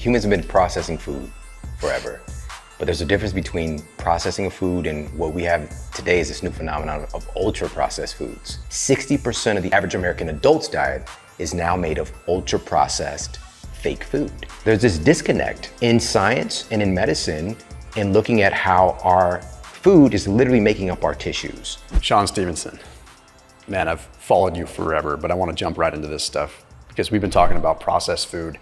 Humans have been processing food forever, but there's a difference between processing a food and what we have today is this new phenomenon of ultra-processed foods. 60% of the average American adult's diet is now made of ultra-processed fake food. There's this disconnect in science and in medicine in looking at how our food is literally making up our tissues. Shawn Stevenson, man, I've followed you forever, but I want to jump right into this stuff because we've been talking about processed food,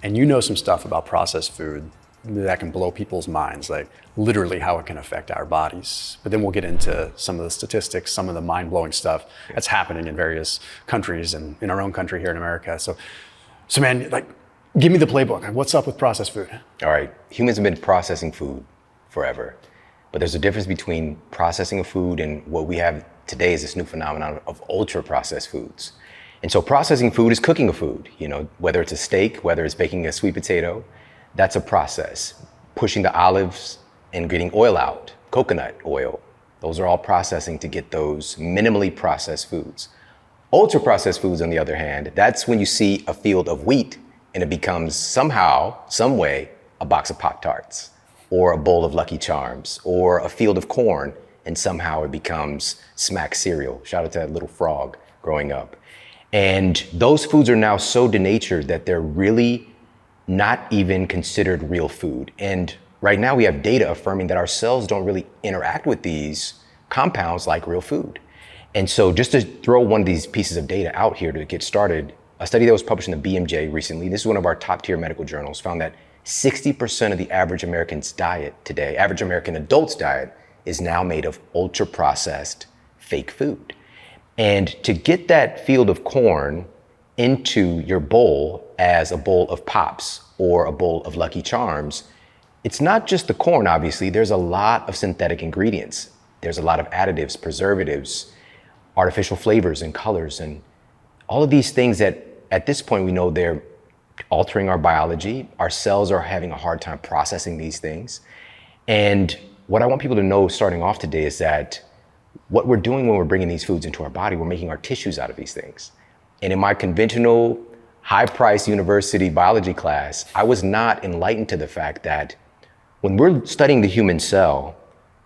and you know some stuff about processed food that can blow people's minds, like literally how it can affect our bodies. But then we'll get into some of the statistics, some of the mind-blowing stuff that's happening in various countries and in our own country here in America. So man, like, give me the playbook. Like, what's up with processed food? All right, humans have been processing food forever, but there's a difference between processing a food and what we have today is this new phenomenon of ultra-processed foods. And so processing food is cooking a food, whether it's a steak, whether it's baking a sweet potato, that's a process. Pushing the olives and getting oil out, coconut oil, those are all processing to get those minimally processed foods. Ultra-processed foods, on the other hand, that's when you see a field of wheat and it becomes somehow, some way, a box of Pop-Tarts or a bowl of Lucky Charms or a field of corn, and somehow it becomes Smack cereal. Shout out to that little frog growing up. And those foods are now so denatured that they're really not even considered real food. And right now we have data affirming that our cells don't really interact with these compounds like real food. And so just to throw one of these pieces of data out here to get started, a study that was published in the BMJ recently, this is one of our top tier medical journals, found that 60% of the average American's diet today, average American adult's diet, is now made of ultra processed fake food. And to get that field of corn into your bowl as a bowl of Pops or a bowl of Lucky Charms, it's not just the corn, obviously. There's a lot of synthetic ingredients. There's a lot of additives, preservatives, artificial flavors and colors, and all of these things that at this point we know they're altering our biology. Our cells are having a hard time processing these things. And what I want people to know starting off today is that what we're doing when we're bringing these foods into our body, we're making our tissues out of these things. And in my conventional, high-priced university biology class, I was not enlightened to the fact that when we're studying the human cell,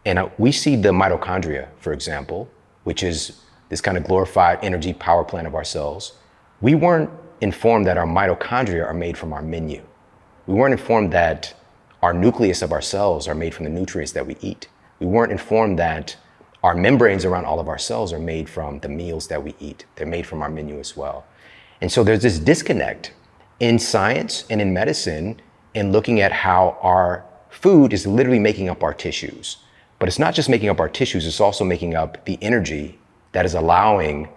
and we see the mitochondria, for example, which is this kind of glorified energy power plant of our cells, we weren't informed that our mitochondria are made from our menu. We weren't informed that our nucleus of our cells are made from the nutrients that we eat. We weren't informed that our membranes around all of our cells are made from the meals that we eat. They're made from our menu as well. And so there's this disconnect in science and in medicine in looking at how our food is literally making up our tissues. But it's not just making up our tissues, it's also making up the energy that is allowing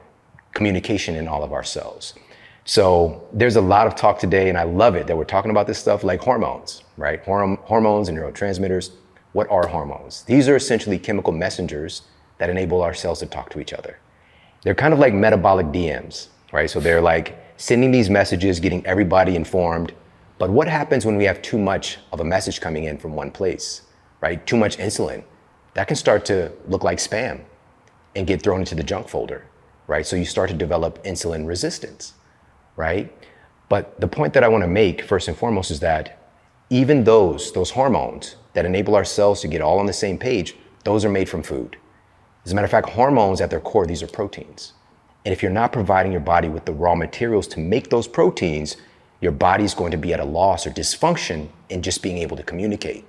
communication in all of our cells. So there's a lot of talk today, and I love it that we're talking about this stuff like hormones, right? Hormones and neurotransmitters. What are hormones? These are essentially chemical messengers that enable our cells to talk to each other. They're kind of like metabolic DMs, right? So they're like sending these messages, getting everybody informed. But what happens when we have too much of a message coming in from one place, right? Too much insulin. That can start to look like spam and get thrown into the junk folder, right? So you start to develop insulin resistance, right? But the point that I want to make first and foremost is that even those hormones that enable our cells to get all on the same page, those are made from food. As a matter of fact, hormones at their core, these are proteins. And if you're not providing your body with the raw materials to make those proteins, your body's going to be at a loss or dysfunction in just being able to communicate.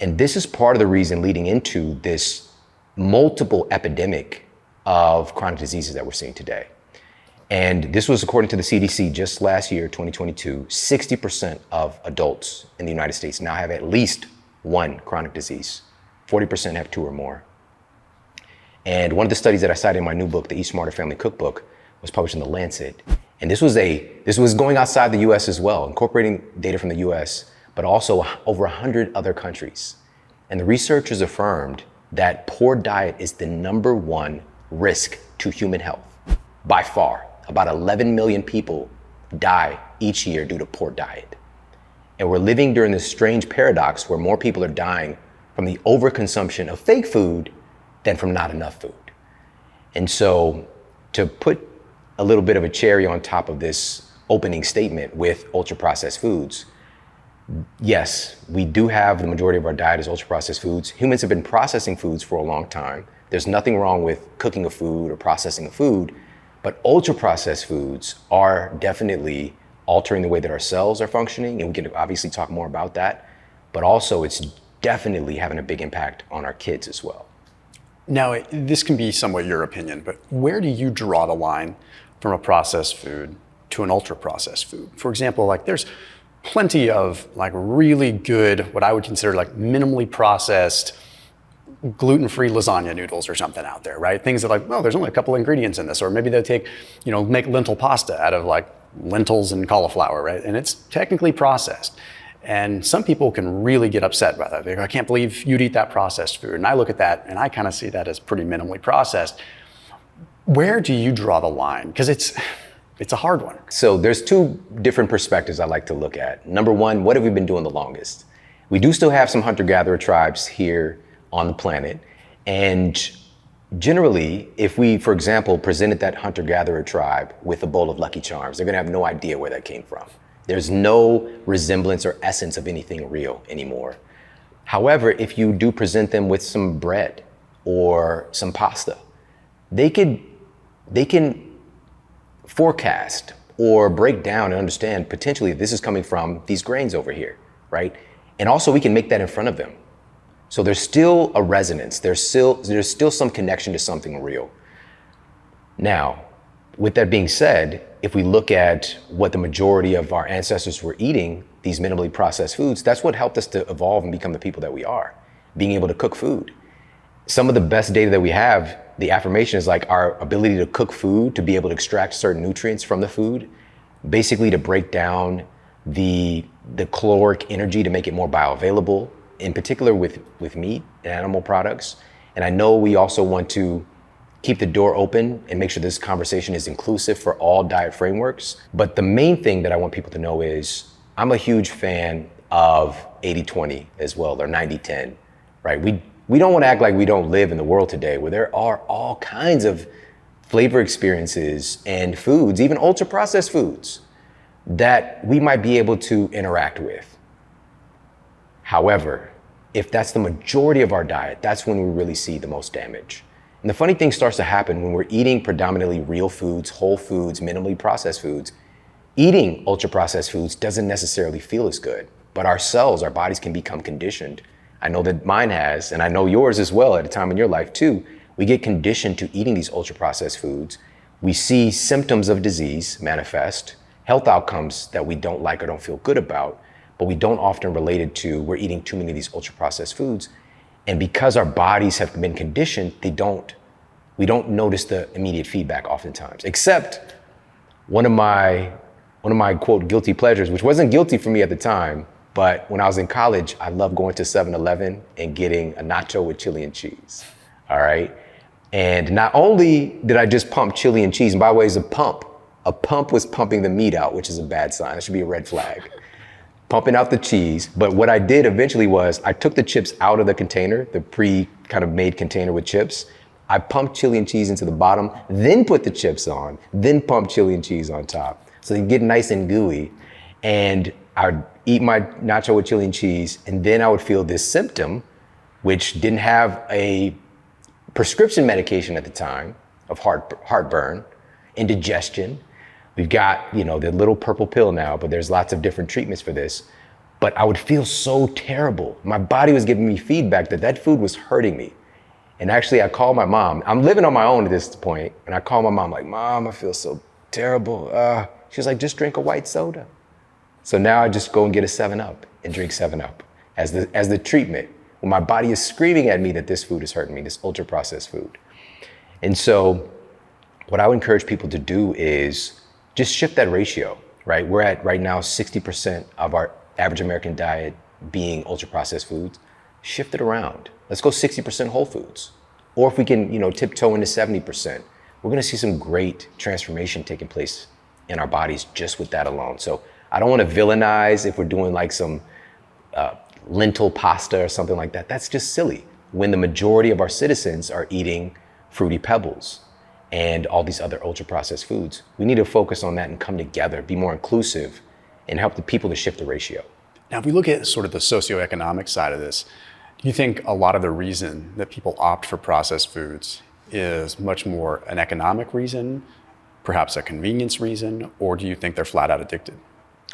And this is part of the reason leading into this multiple epidemic of chronic diseases that we're seeing today. And this was according to the CDC just last year, 2022, 60% of adults in the United States now have at least one chronic disease. 40% have two or more. And one of the studies that I cited in my new book, the Eat Smarter Family Cookbook, was published in The Lancet. And this was going outside the US as well, incorporating data from the US, but also over 100 other countries. And the researchers affirmed that poor diet is the #1 risk to human health by far. About 11 million people die each year due to poor diet. And we're living during this strange paradox where more people are dying from the overconsumption of fake food than from not enough food. And so to put a little bit of a cherry on top of this opening statement with ultra-processed foods, Yes, we do have the majority of our diet is ultra processed foods. Humans have been processing foods for a long time. There's nothing wrong with cooking a food or processing a food, but ultra processed foods are definitely altering the way that our cells are functioning. And we can obviously talk more about that, but also it's definitely having a big impact on our kids as well. Now, this can be somewhat your opinion, but where do you draw the line from a processed food to an ultra processed food? For example, like there's plenty of like really good, what I would consider like minimally processed gluten-free lasagna noodles or something out there, right? Things that like, well, there's only a couple ingredients in this, or maybe they'll take, make lentil pasta out of like lentils and cauliflower, right? And it's technically processed. And some people can really get upset by that. They go, I can't believe you'd eat that processed food. And I look at that and I kind of see that as pretty minimally processed. Where do you draw the line? Because it's a hard one. So there's two different perspectives I like to look at. Number one, what have we been doing the longest? We do still have some hunter-gatherer tribes here on the planet. And generally, if we, for example, presented that hunter-gatherer tribe with a bowl of Lucky Charms, they're gonna have no idea where that came from. There's no resemblance or essence of anything real anymore. However, if you do present them with some bread or some pasta, they can forecast or break down and understand potentially this is coming from these grains over here, right? And also we can make that in front of them. So there's still a resonance. There's still some connection to something real. Now, with that being said, if we look at what the majority of our ancestors were eating, these minimally processed foods, that's what helped us to evolve and become the people that we are, being able to cook food. Some of the best data that we have, the affirmation is like our ability to cook food, to be able to extract certain nutrients from the food, basically to break down the caloric energy to make it more bioavailable, in particular with meat and animal products. And I know we also want to keep the door open and make sure this conversation is inclusive for all diet frameworks. But the main thing that I want people to know is I'm a huge fan of 80-20 as well, or 90-10, right? We don't want to act like we don't live in the world today where there are all kinds of flavor experiences and foods, even ultra processed foods, that we might be able to interact with. However, if that's the majority of our diet, that's when we really see the most damage. And the funny thing starts to happen when we're eating predominantly real foods, whole foods, minimally processed foods. Eating ultra processed foods doesn't necessarily feel as good, but our cells, our bodies can become conditioned. I know that mine has, and I know yours as well at a time in your life too. We get conditioned to eating these ultra processed foods. We see symptoms of disease manifest, health outcomes that we don't like or don't feel good about, but we don't often relate it to we're eating too many of these ultra processed foods. And because our bodies have been conditioned, we don't notice the immediate feedback oftentimes, except one of my quote guilty pleasures, which wasn't guilty for me at the time, but when I was in college, I loved going to 7-Eleven and getting a nacho with chili and cheese, all right? And not only did I just pump chili and cheese, and by the way, it's a pump was pumping the meat out, which is a bad sign. It should be a red flag. Pumping out the cheese. But what I did eventually was I took the chips out of the container, the kind of made container with chips. I pumped chili and cheese into the bottom, then put the chips on, then pumped chili and cheese on top. So they get nice and gooey. And I'd eat my nacho with chili and cheese, and then I would feel this symptom, which didn't have a prescription medication at the time of heartburn, indigestion. We've got, the little purple pill now, but there's lots of different treatments for this. But I would feel so terrible. My body was giving me feedback that food was hurting me. And actually I called my mom. I'm living on my own at this point. And I called my mom like, Mom, I feel so terrible. She was like, just drink a white soda. So now I just go and get a 7-Up and drink 7-Up as the treatment when my body is screaming at me that this food is hurting me, this ultra processed food. And so what I would encourage people to do is just shift that ratio, right? We're at right now 60% of our average American diet being ultra processed foods. Shift it around. Let's go 60% whole foods. Or if we can, tiptoe into 70%, we're gonna see some great transformation taking place in our bodies just with that alone. So I don't wanna villainize if we're doing like some lentil pasta or something like that. That's just silly when the majority of our citizens are eating Fruity Pebbles and all these other ultra processed foods. We need to focus on that and come together, be more inclusive, and help the people to shift the ratio. Now, if we look at sort of the socioeconomic side of this, do you think a lot of the reason that people opt for processed foods is much more an economic reason, perhaps a convenience reason, or do you think they're flat out addicted?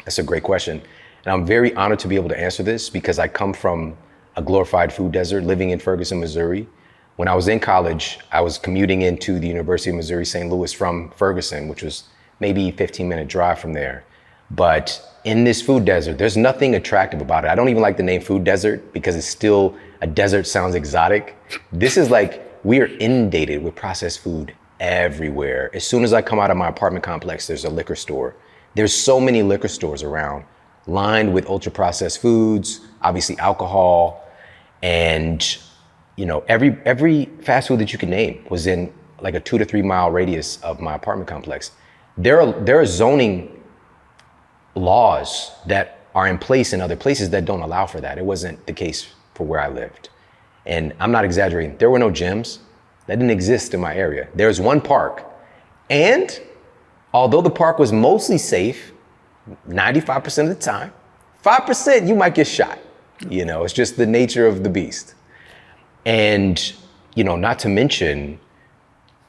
That's a great question. And I'm very honored to be able to answer this because I come from a glorified food desert living in Ferguson, Missouri. When I was in college, I was commuting into the University of Missouri, St. Louis from Ferguson, which was maybe a 15-minute drive from there. But in this food desert, there's nothing attractive about it. I don't even like the name food desert because it's still, a desert sounds exotic. This is like, we are inundated with processed food everywhere. As soon as I come out of my apartment complex, there's a liquor store. There's so many liquor stores around, lined with ultra processed foods, obviously alcohol, and every fast food that you can name was in like a 2 to 3 mile radius of my apartment complex. There are zoning laws that are in place in other places that don't allow for that. It wasn't the case for where I lived. And I'm not exaggerating. There were no gyms. That didn't exist in my area. There's one park. And although the park was mostly safe, 95% of the time, 5% you might get shot. It's just the nature of the beast. And, not to mention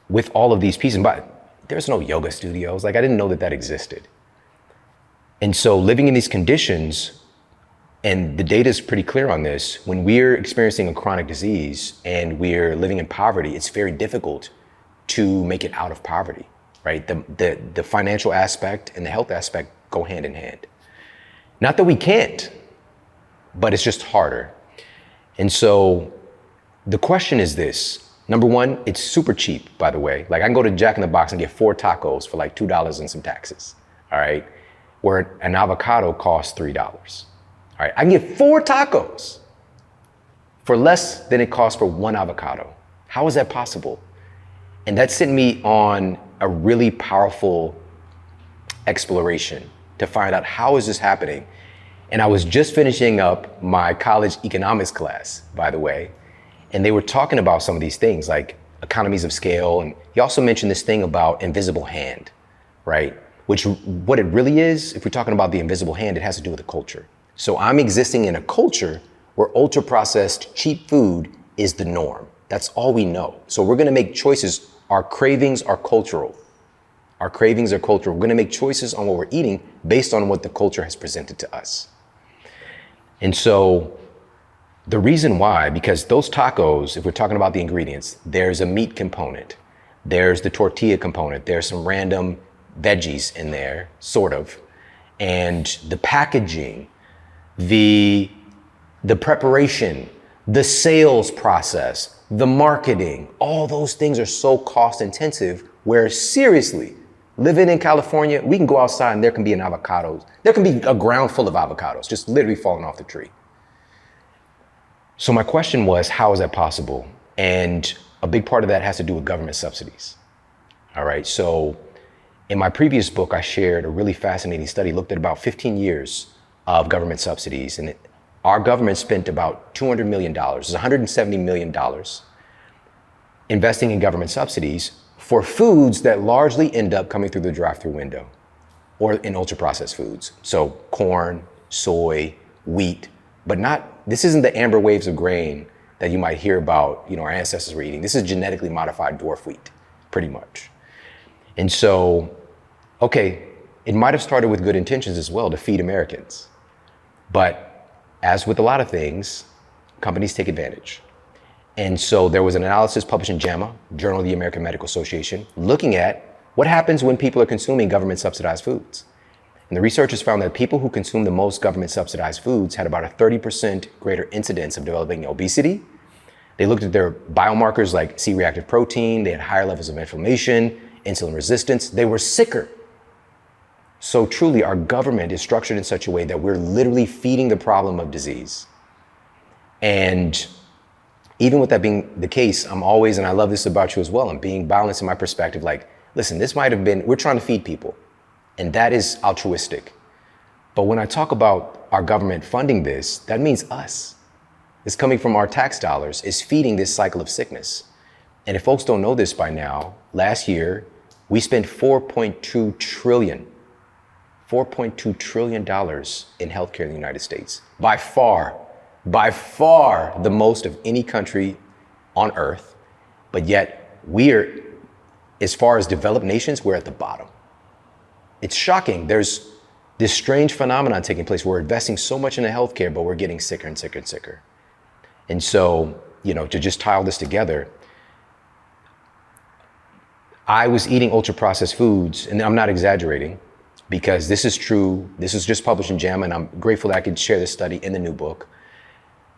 with all of these pieces, but there's no yoga studios. Like I didn't know that existed. And so living in these conditions, and the data is pretty clear on this, when we're experiencing a chronic disease and we're living in poverty, it's very difficult to make it out of poverty, right? The financial aspect and the health aspect go hand in hand. Not that we can't, but it's just harder. And so the question is this. Number one, it's super cheap, by the way. Like I can go to Jack in the Box and get 4 tacos for like $2 and some taxes, all right? Where an avocado costs $3. All right, I can get 4 tacos for less than it costs for 1 avocado. How is that possible? And that sent me on a really powerful exploration to find out how is this happening. And I was just finishing up my college economics class, by the way, and they were talking about some of these things like economies of scale. And he also mentioned this thing about invisible hand, right? Which what it really is, if we're talking about the invisible hand, it has to do with the culture. So I'm existing in a culture where ultra processed cheap food is the norm. That's all we know. So we're gonna make choices. Our cravings are cultural. Our cravings are cultural. We're gonna make choices on what we're eating based on what the culture has presented to us. And so the reason why, because those tacos, if we're talking about the ingredients, there's a meat component, there's the tortilla component, there's some random veggies in there, sort of, and the packaging, the preparation, the sales process, the marketing, all those things are so cost intensive where seriously, living in California, we can go outside and there can be there can be a ground full of avocados just literally falling off the tree. So my question was, how is that possible? And a big part of that has to do with government subsidies. All right, so in my previous book, I shared a really fascinating study, looked at about 15 years of government subsidies. And our government spent about $200 million, it's $170 million, investing in government subsidies for foods that largely end up coming through the drive-through window or in ultra-processed foods. So corn, soy, wheat, but this isn't the amber waves of grain that you might hear about, our ancestors were eating. This is genetically modified dwarf wheat, pretty much. And so, okay, it might have started with good intentions as well to feed Americans. But as with a lot of things, companies take advantage. And so there was an analysis published in JAMA, Journal of the American Medical Association, looking at what happens when people are consuming government subsidized foods. And the researchers found that people who consume the most government subsidized foods had about a 30% greater incidence of developing obesity. They looked at their biomarkers like C-reactive protein, they had higher levels of inflammation, insulin resistance, they were sicker. So truly, our government is structured in such a way that we're literally feeding the problem of disease. And even with that being the case, I'm always, and I love this about you as well, I'm being balanced in my perspective, like, listen, this might have been, we're trying to feed people, and that is altruistic. But when I talk about our government funding this, that means us. It's coming from our tax dollars, is feeding this cycle of sickness. And if folks don't know this by now, last year, we spent $4.2 trillion $4.2 trillion in healthcare in the United States. By far the most of any country on earth. But yet we're, as far as developed nations, we're at the bottom. It's shocking. There's this strange phenomenon taking place. We're investing so much into healthcare, but we're getting sicker and sicker and sicker. And so, to just tie all this together, I was eating ultra processed foods, and I'm not exaggerating, because this is true. This was just published in JAMA, and I'm grateful that I could share this study in the new book.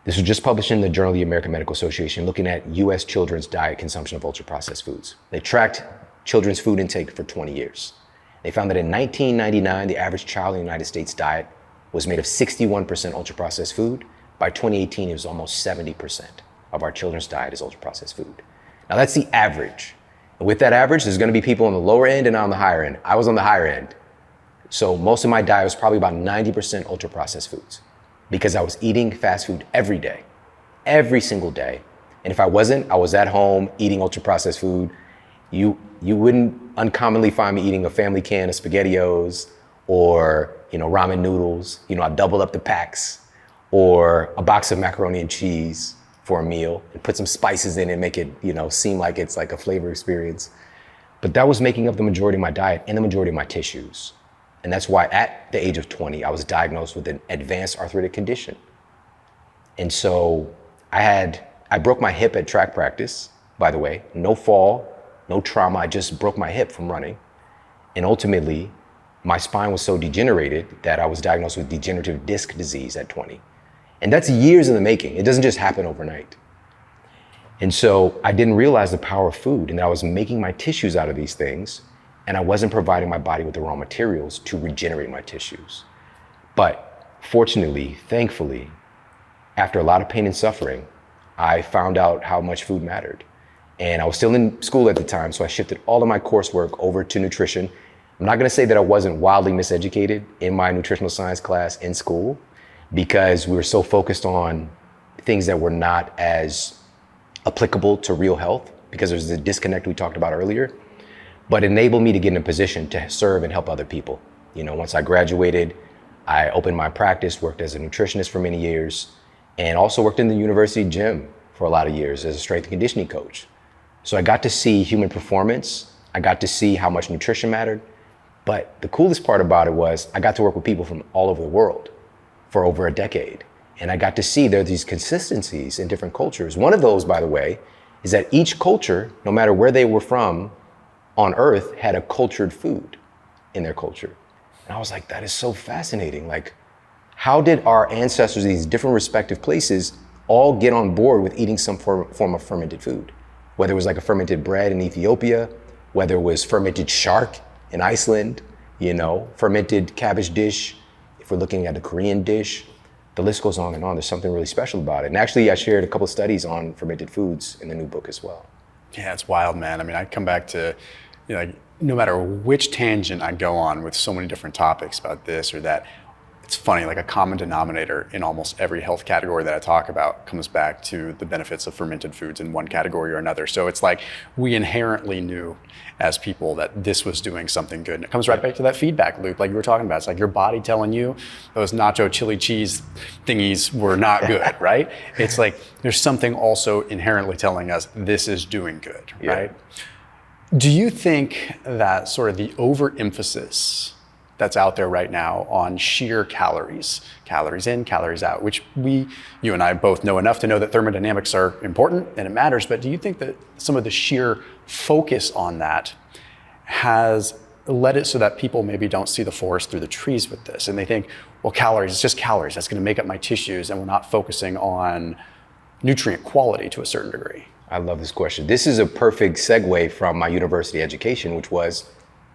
This was just published in the Journal of the American Medical Association, looking at US children's diet consumption of ultra processed foods. They tracked children's food intake for 20 years. They found that in 1999, the average child in the United States diet was made of 61% ultra processed food. By 2018, it was almost 70% of our children's diet is ultra processed food. Now that's the average. And with that average, there's gonna be people on the lower end and on the higher end. I was on the higher end. So most of my diet was probably about 90% ultra processed foods, because I was eating fast food every day, every single day. And if I wasn't, I was at home eating ultra processed food. You wouldn't uncommonly find me eating a family can of SpaghettiOs or ramen noodles. I'd double up the packs, or a box of macaroni and cheese for a meal and put some spices in it and make it seem like it's like a flavor experience. But that was making up the majority of my diet and the majority of my tissues. And that's why at the age of 20, I was diagnosed with an advanced arthritic condition. And so I broke my hip at track practice, by the way, no fall, no trauma, I just broke my hip from running. And ultimately, my spine was so degenerated that I was diagnosed with degenerative disc disease at 20. And that's years in the making. It doesn't just happen overnight. And so I didn't realize the power of food, and that I was making my tissues out of these things, and I wasn't providing my body with the raw materials to regenerate my tissues. But fortunately, thankfully, after a lot of pain and suffering, I found out how much food mattered. And I was still in school at the time, so I shifted all of my coursework over to nutrition. I'm not gonna say that I wasn't wildly miseducated in my nutritional science class in school, because we were so focused on things that were not as applicable to real health, because there's the disconnect we talked about earlier. But it enabled me to get in a position to serve and help other people. Once I graduated, I opened my practice, worked as a nutritionist for many years, and also worked in the university gym for a lot of years as a strength and conditioning coach. So I got to see human performance. I got to see how much nutrition mattered. But the coolest part about it was I got to work with people from all over the world for over a decade. And I got to see there are these consistencies in different cultures. One of those, by the way, is that each culture, no matter where they were from on earth, had a cultured food in their culture. And I was like, that is so fascinating. Like, how did our ancestors in these different respective places all get on board with eating some form of fermented food? Whether it was like a fermented bread in Ethiopia, whether it was fermented shark in Iceland, fermented cabbage dish, if we're looking at a Korean dish, the list goes on and on. There's something really special about it. And actually, I shared a couple of studies on fermented foods in the new book as well. Yeah, it's wild, man. I mean, I come back to, no matter which tangent I go on with so many different topics about this or that, it's funny, like a common denominator in almost every health category that I talk about comes back to the benefits of fermented foods in one category or another. So it's like we inherently knew as people that this was doing something good. And it comes right back to that feedback loop like you were talking about. It's like your body telling you those nacho chili cheese thingies were not good, right? It's like there's something also inherently telling us this is doing good, right? Yeah. Do you think that sort of the overemphasis that's out there right now on sheer calories in, calories out, which you and I both know enough to know that thermodynamics are important and it matters, but do you think that some of the sheer focus on that has led it so that people maybe don't see the forest through the trees with this, and they think, well, calories, it's just calories, that's gonna make up my tissues, and we're not focusing on nutrient quality to a certain degree? I love this question. This is a perfect segue from my university education, which was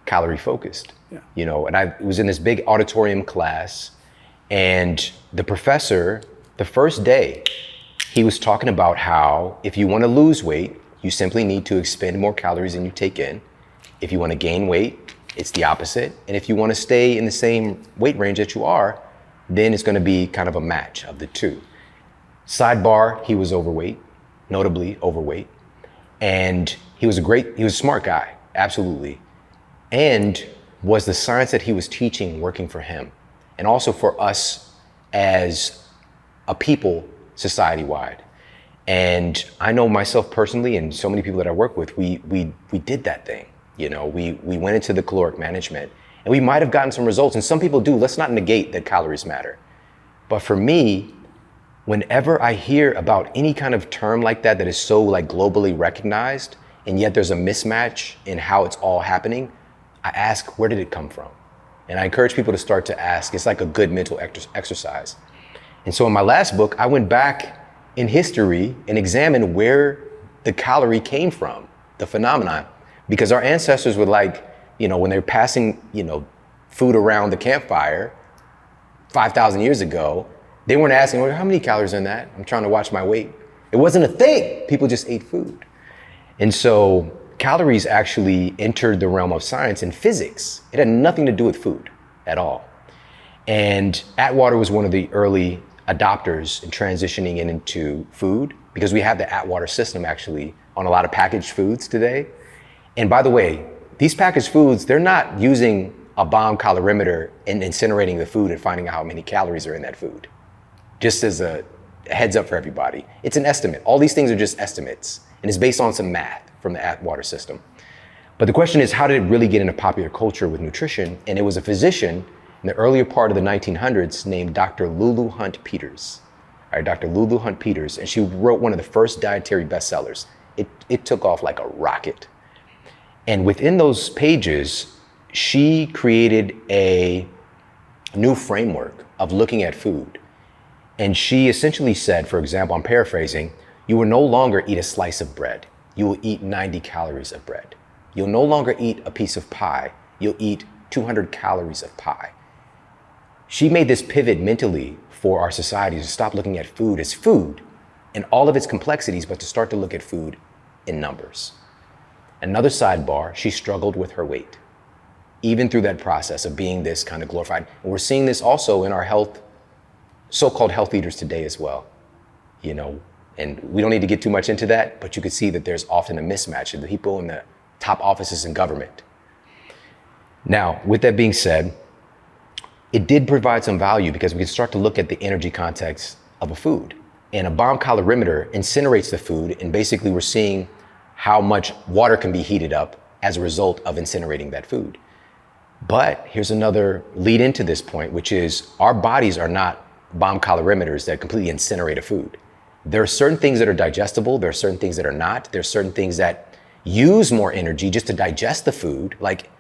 calorie focused. Yeah. And I was in this big auditorium class, and the professor, the first day, he was talking about how if you want to lose weight, you simply need to expend more calories than you take in. If you want to gain weight, it's the opposite. And if you want to stay in the same weight range that you are, then it's going to be kind of a match of the two. Sidebar, he was overweight, notably overweight. And he was a smart guy, absolutely. And was the science that he was teaching working for him? And also for us as a people, society-wide. And I know myself personally, and so many people that I work with, we did that thing. You know, we went into the caloric management, and we might have gotten some results, and some people do. Let's not negate that calories matter. But for me, whenever I hear about any kind of term like that is so like globally recognized, and yet there's a mismatch in how it's all happening, I ask, where did it come from? And I encourage people to start to ask. It's like a good mental exercise. And so in my last book, I went back in history and examined where the calorie came from, the phenomenon, because our ancestors were like, you know, when they were passing, you know, food around the campfire 5,000 years ago, they weren't asking, well, how many calories in that? I'm trying to watch my weight. It wasn't a thing. People just ate food. And so calories actually entered the realm of science and physics. It had nothing to do with food at all. And Atwater was one of the early adopters in transitioning into food, because we have the Atwater system actually on a lot of packaged foods today. And by the way, these packaged foods, they're not using a bomb calorimeter and incinerating the food and finding out how many calories are in that food. Just as a heads up for everybody. It's an estimate. All these things are just estimates, and it's based on some math from the Atwater system. But the question is, how did it really get into popular culture with nutrition? And it was a physician in the earlier part of the 1900s named Dr. Lulu Hunt Peters. All right, Dr. Lulu Hunt Peters, and she wrote one of the first dietary bestsellers. It took off like a rocket. And within those pages, she created a new framework of looking at food. And she essentially said, for example, I'm paraphrasing, you will no longer eat a slice of bread. You will eat 90 calories of bread. You'll no longer eat a piece of pie. You'll eat 200 calories of pie. She made this pivot mentally for our society to stop looking at food as food and all of its complexities, but to start to look at food in numbers. Another sidebar, she struggled with her weight, even through that process of being this kind of glorified. And we're seeing this also in our so-called health eaters today as well, you know, and we don't need to get too much into that, but you can see that there's often a mismatch in the people in the top offices in government. Now, with that being said, it did provide some value because we can start to look at the energy context of a food. And a bomb calorimeter incinerates the food, and basically we're seeing how much water can be heated up as a result of incinerating that food. But here's another lead into this point, which is our bodies are not bomb calorimeters that completely incinerate a food. There are certain things that are digestible. There are certain things that are not. There are certain things that use more energy just to digest the food. Like,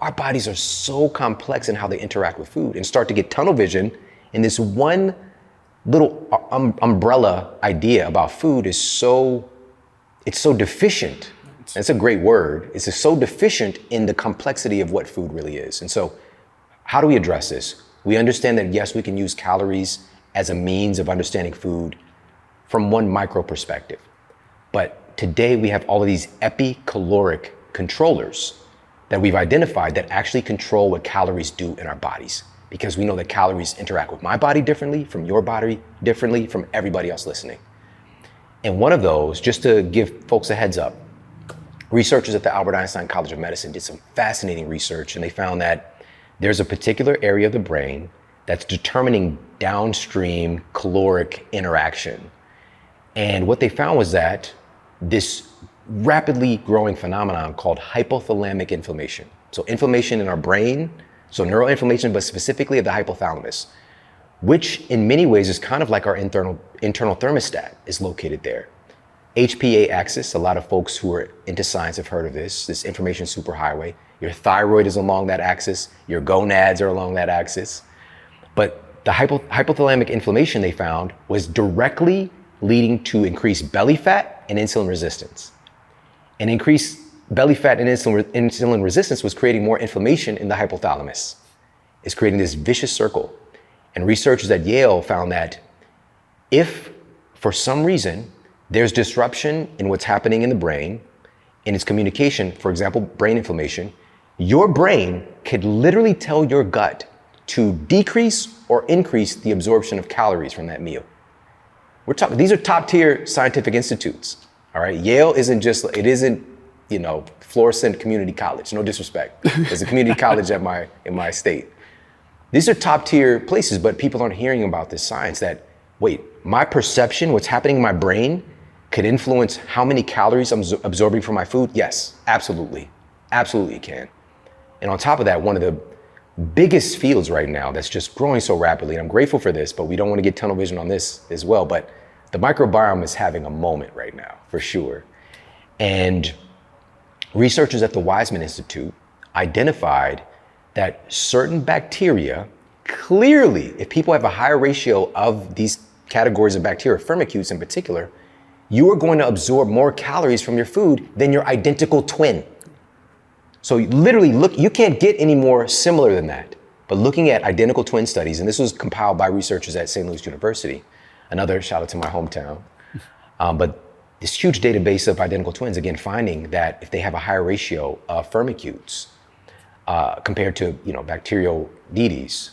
our bodies are so complex in how they interact with food, and start to get tunnel vision in this one little umbrella idea about food is so deficient. That's a great word. It's just so deficient in the complexity of what food really is. And so how do we address this? We understand that, yes, we can use calories as a means of understanding food from one micro perspective. But today we have all of these epicaloric controllers that we've identified that actually control what calories do in our bodies, because we know that calories interact with my body differently, from your body differently, from everybody else listening. And one of those, just to give folks a heads up, researchers at the Albert Einstein College of Medicine did some fascinating research, and they found that there's a particular area of the brain that's determining downstream caloric interaction. And what they found was that this rapidly growing phenomenon called hypothalamic inflammation. So inflammation in our brain, so neuroinflammation, but specifically of the hypothalamus, which in many ways is kind of like our internal thermostat, is located there. HPA axis, a lot of folks who are into science have heard of this information superhighway. Your thyroid is along that axis, your gonads are along that axis. But the hypothalamic inflammation they found was directly leading to increased belly fat and insulin resistance. And increased belly fat and insulin resistance was creating more inflammation in the hypothalamus. It's creating this vicious circle. And researchers at Yale found that if, for some reason, there's disruption in what's happening in the brain, in its communication, for example, brain inflammation, your brain could literally tell your gut to decrease or increase the absorption of calories from that meal. These are top tier scientific institutes. All right, Yale isn't Florissant Community College. No disrespect. There's a community college in my state. These are top tier places, but people aren't hearing about this science that, wait, my perception, what's happening in my brain could influence how many calories I'm absorbing from my food? Yes, absolutely. Absolutely it can. And on top of that, one of the biggest fields right now that's just growing so rapidly, and I'm grateful for this, but we don't want to get tunnel vision on this as well, but the microbiome is having a moment right now, for sure. And researchers at the Weizmann Institute identified that certain bacteria, clearly, if people have a higher ratio of these categories of bacteria, firmicutes in particular, you are going to absorb more calories from your food than your identical twin. So literally, look, you can't get any more similar than that. But looking at identical twin studies, and this was compiled by researchers at St. Louis University, another shout out to my hometown, but this huge database of identical twins, again, finding that if they have a higher ratio of firmicutes compared to bacteroides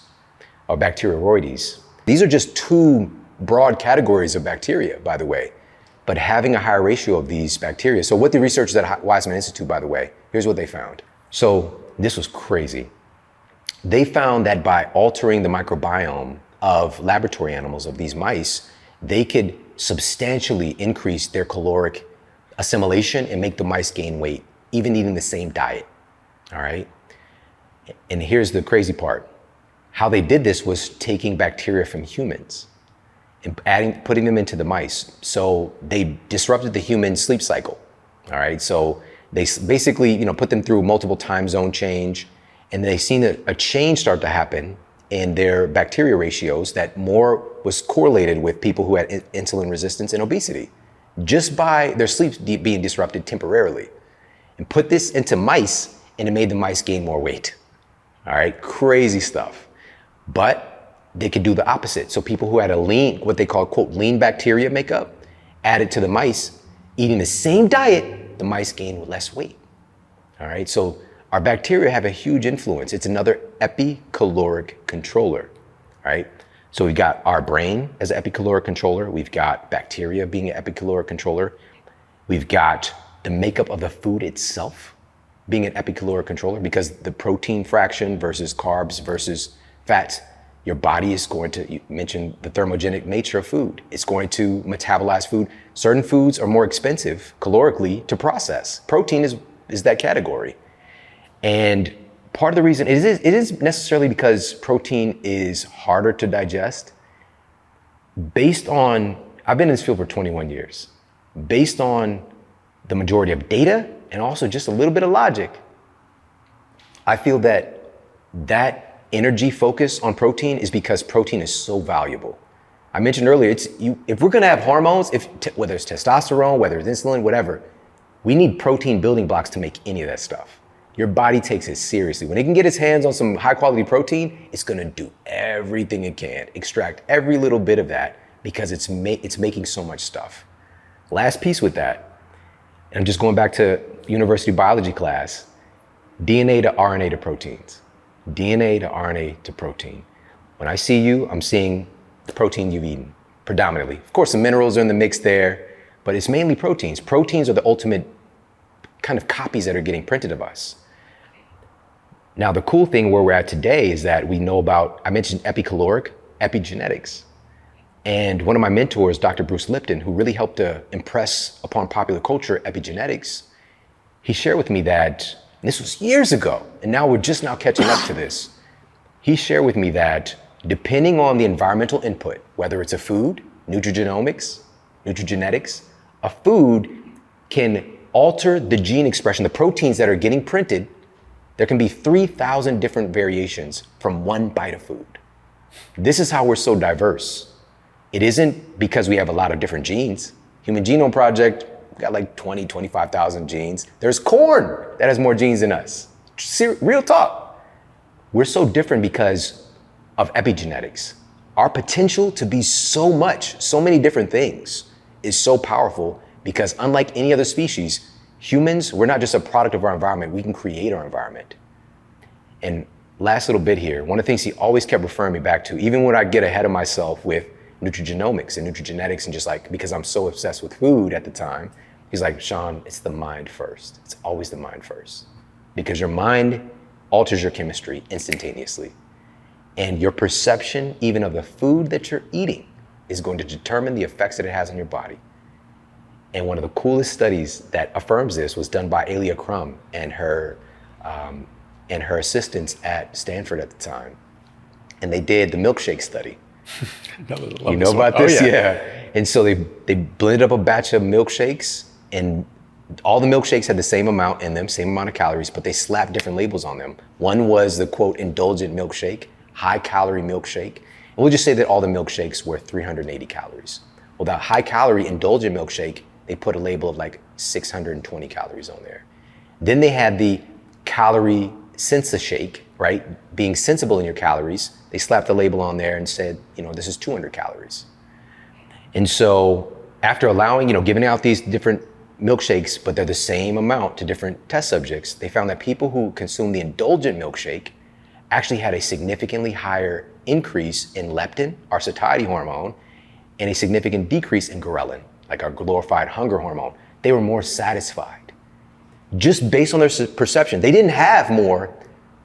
or bacteroides, these are just two broad categories of bacteria, by the way, but having a higher ratio of these bacteria. So what the researchers at Weizmann Institute, by the way, here's what they found. So this was crazy. They found that by altering the microbiome of laboratory animals, of these mice, they could substantially increase their caloric assimilation and make the mice gain weight, even eating the same diet, all right? And here's the crazy part. How they did this was taking bacteria from humans and putting them into the mice. So they disrupted the human sleep cycle, all right? So they basically, put them through multiple time zone change, and they seen a change start to happen in their bacteria ratios that more was correlated with people who had insulin resistance and obesity, just by their sleep being disrupted temporarily. And put this into mice, and it made the mice gain more weight. All right, crazy stuff. But they could do the opposite. So people who had a lean, what they call, quote, lean bacteria makeup, added to the mice, eating the same diet, the mice gained less weight. All right, so our bacteria have a huge influence. It's another epicaloric controller, right? So we've got our brain as an epicaloric controller. We've got bacteria being an epicaloric controller. We've got the makeup of the food itself being an epicaloric controller, because the protein fraction versus carbs versus fats, your body is going to, you mentioned the thermogenic nature of food. It's going to metabolize food. Certain foods are more expensive calorically to process. Protein is that category. And part of the reason, it is necessarily because protein is harder to digest. Based on, I've been in this field for 21 years. Based on the majority of data and also just a little bit of logic, I feel that energy focus on protein is because protein is so valuable. I mentioned earlier, if we're gonna have hormones, whether it's testosterone, whether it's insulin, whatever, we need protein building blocks to make any of that stuff. Your body takes it seriously. When it can get its hands on some high quality protein, it's gonna do everything it can, extract every little bit of that, because it's making so much stuff. Last piece with that, and I'm just going back to university biology class, DNA to RNA to proteins. DNA to RNA to protein. When I see you, I'm seeing the protein you've eaten, predominantly. Of course, the minerals are in the mix there, but it's mainly proteins. Proteins are the ultimate kind of copies that are getting printed of us. Now, the cool thing where we're at today is that we know about, I mentioned epicaloric, epigenetics. And one of my mentors, Dr. Bruce Lipton, who really helped to impress upon popular culture epigenetics, he shared with me that, and this was years ago, and now we're just now catching up to this. He shared with me that depending on the environmental input, whether it's a food, nutrigenetics, a food can alter the gene expression, the proteins that are getting printed. There can be 3,000 different variations from one bite of food. This is how we're so diverse. It isn't because we have a lot of different genes. Human Genome Project, we got like 20, 25,000 genes. There's corn that has more genes than us. Real talk. We're so different because of epigenetics. Our potential to be so many different things is so powerful, because unlike any other species, humans, we're not just a product of our environment, we can create our environment. And last little bit here, one of the things he always kept referring me back to, even when I get ahead of myself with nutrigenomics and nutrigenetics, and just like, because I'm so obsessed with food at the time, He's like, Shawn, it's the mind first. It's always the mind first. Because your mind alters your chemistry instantaneously. And your perception, even of the food that you're eating, is going to determine the effects that it has on your body. And one of the coolest studies that affirms this was done by Alia Crum and her assistants at Stanford at the time. And they did the milkshake study. You know about this? Yeah. And so they blended up a batch of milkshakes, and all the milkshakes had the same amount in them, same amount of calories, but they slapped different labels on them. One was the quote, indulgent milkshake, high calorie milkshake. And we'll just say that all the milkshakes were 380 calories. Well, that high calorie indulgent milkshake, they put a label of like 620 calories on there. Then they had the calorie Sensa-Shake, right? Being sensible in your calories, they slapped a label on there and said, this is 200 calories. And so after allowing, giving out these different milkshakes, but they're the same amount to different test subjects, they found that people who consumed the indulgent milkshake actually had a significantly higher increase in leptin, our satiety hormone, and a significant decrease in ghrelin, like our glorified hunger hormone. They were more satisfied. Just based on their perception. They didn't have more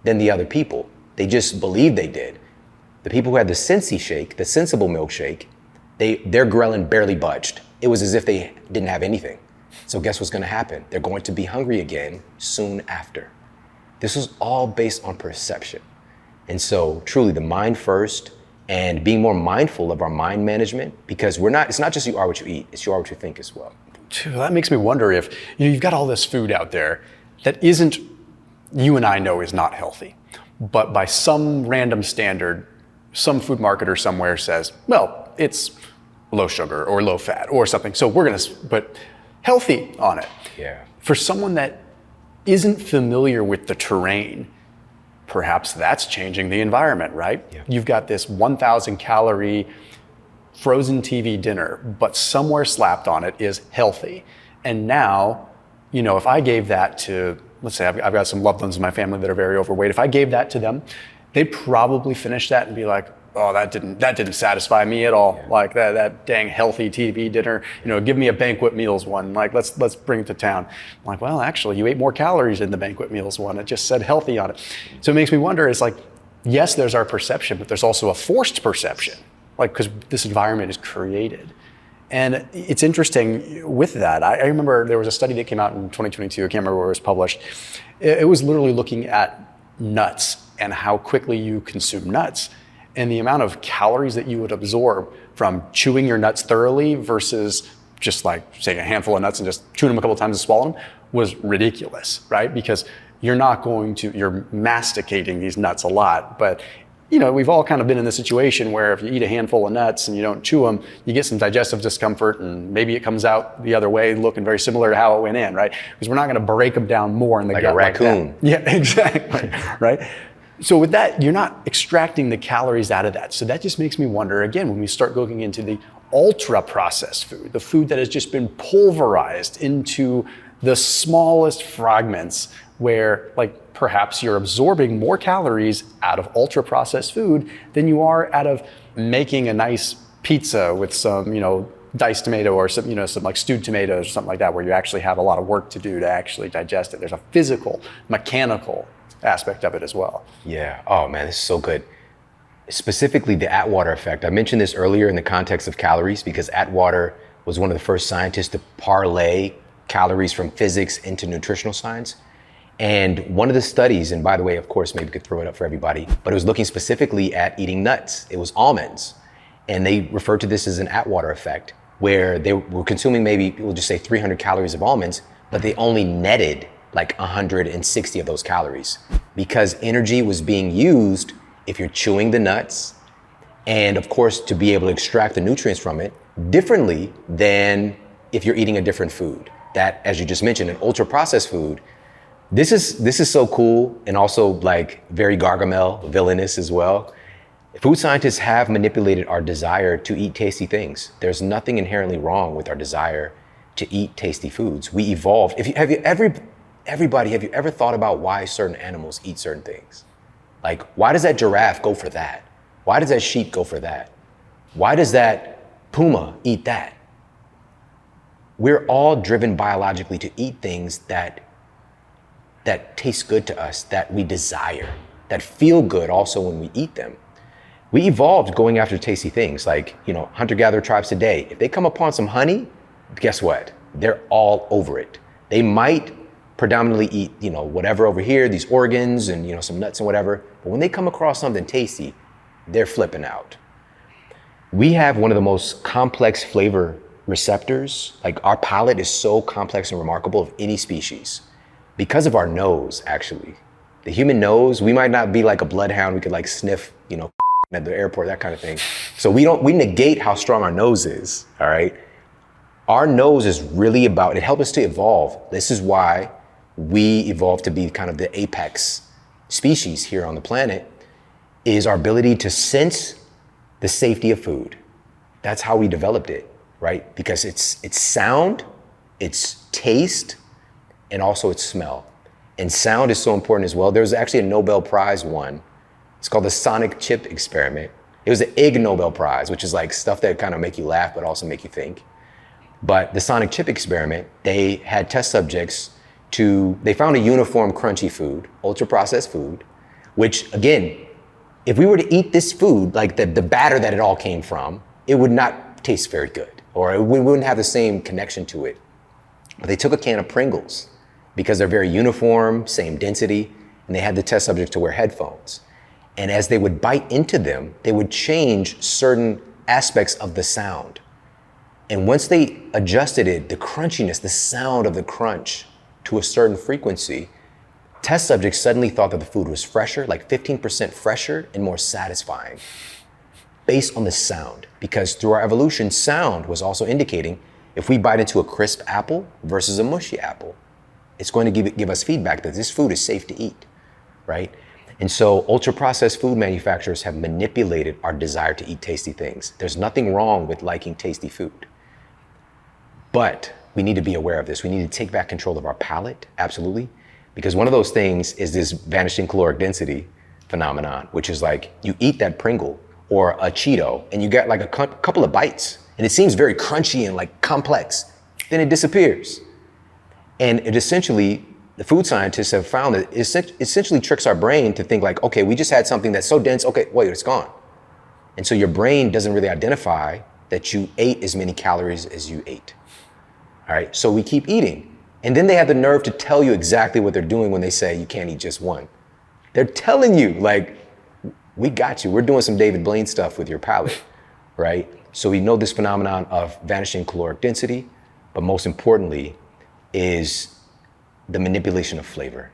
than the other people. They just believed they did. The people who had the Sensi shake, the sensible milkshake, their ghrelin barely budged. It was as if they didn't have anything. So guess what's gonna happen? They're going to be hungry again soon after. This was all based on perception. And so truly the mind first, and being more mindful of our mind management, because it's not just you are what you eat, it's you are what you think as well. That makes me wonder if, you've got all this food out there that isn't, you and I know is not healthy, but by some random standard, some food marketer somewhere says, well, it's low sugar or low fat or something. So we're gonna put healthy on it. Yeah. For someone that isn't familiar with the terrain, perhaps that's changing the environment, right? Yeah. You've got this 1,000 calorie frozen TV dinner, but somewhere slapped on it is healthy. And now, if I gave that to, let's say I've got some loved ones in my family that are very overweight. If I gave that to them, they'd probably finish that and be like, oh, that didn't satisfy me at all. Yeah. Like that dang healthy TV dinner, give me a banquet meals one. Like let's bring it to town. I'm like, well, actually you ate more calories in the banquet meals one. It just said healthy on it. So it makes me wonder, it's like, yes, there's our perception, but there's also a forced perception, like, because this environment is created. And it's interesting with that. I remember there was a study that came out in 2022, I can't remember where it was published. It was literally looking at nuts and how quickly you consume nuts, and the amount of calories that you would absorb from chewing your nuts thoroughly versus just like saying a handful of nuts and just chewing them a couple of times and swallowing them was ridiculous, right? Because you're masticating these nuts a lot, but we've all kind of been in this situation where if you eat a handful of nuts and you don't chew them, you get some digestive discomfort, and maybe it comes out the other way looking very similar to how it went in, right? Because we're not going to break them down more in the gut like a raccoon. Yeah, exactly, right? So with that, you're not extracting the calories out of that. So that just makes me wonder, again, when we start going into the ultra-processed food, the food that has just been pulverized into the smallest fragments, where like perhaps you're absorbing more calories out of ultra-processed food than you are out of making a nice pizza with some, diced tomato or some, some like stewed tomatoes or something like that, where you actually have a lot of work to do to actually digest it. There's a physical, mechanical aspect of it as well. Yeah. Oh man, this is so good. Specifically the Atwater effect. I mentioned this earlier in the context of calories because Atwater was one of the first scientists to parlay calories from physics into nutritional science. And one of the studies, and by the way, of course, maybe we could throw it up for everybody, but it was looking specifically at eating nuts. It was almonds. And they referred to this as an Atwater effect, where they were consuming maybe, we'll just say 300 calories of almonds, but they only netted like 160 of those calories because energy was being used if you're chewing the nuts, and of course to be able to extract the nutrients from it differently than if you're eating a different food. That, as you just mentioned, an ultra processed food, this is so cool, and also like very Gargamel villainous as well. Food scientists have manipulated our desire to eat tasty things. There's nothing inherently wrong with our desire to eat tasty foods. We evolved. Everybody, have you ever thought about why certain animals eat certain things? Like, why does that giraffe go for that? Why does that sheep go for that? Why does that puma eat that? we're all driven biologically to eat things that taste good to us, that we desire, that feel good also when we eat them. We evolved going after tasty things like, hunter-gatherer tribes today. If they come upon some honey, guess what? They're all over it. They might predominantly eat, whatever over here, these organs and, some nuts and whatever. But when they come across something tasty, they're flipping out. We have one of the most complex flavor receptors. Like our palate is so complex and remarkable of any species because of our nose, actually. The human nose, we might not be like a bloodhound. We could like sniff, at the airport, that kind of thing. So we negate how strong our nose is, all right? Our nose is really it helped us to evolve. This is why we evolved to be kind of the apex species here on the planet, is our ability to sense the safety of food. That's how we developed it, right? Because it's sound, it's taste, and also it's smell. And sound is so important as well. There's actually a Nobel Prize won. It's called the sonic chip experiment. It was the Ig Nobel Prize, which is like stuff that kind of make you laugh, but also make you think. But the sonic chip experiment, they had test subjects they found a uniform crunchy food, ultra processed food, which again, if we were to eat this food, like the batter that it all came from, it would not taste very good, or we wouldn't have the same connection to it. But they took a can of Pringles because they're very uniform, same density, and they had the test subjects to wear headphones. And as they would bite into them, they would change certain aspects of the sound. And once they adjusted it, the crunchiness, the sound of the crunch to a certain frequency, test subjects suddenly thought that the food was fresher, like 15% fresher and more satisfying based on the sound. Because through our evolution, sound was also indicating if we bite into a crisp apple versus a mushy apple, it's going to give us feedback that this food is safe to eat, right? And so ultra-processed food manufacturers have manipulated our desire to eat tasty things. There's nothing wrong with liking tasty food. But we need to be aware of this. We need to take back control of our palate, absolutely. Because one of those things is this vanishing caloric density phenomenon, which is like you eat that Pringle or a Cheeto and you get like a couple of bites and it seems very crunchy and like complex, then it disappears. And it essentially, the food scientists have found that it essentially tricks our brain to think like, okay, we just had something that's so dense, okay, wait, it's gone. And so your brain doesn't really identify that you ate as many calories as you ate. All right, so we keep eating. And then they have the nerve to tell you exactly what they're doing when they say you can't eat just one. They're telling you like, we got you. We're doing some David Blaine stuff with your palate, right? So we know this phenomenon of vanishing caloric density, but most importantly is the manipulation of flavor.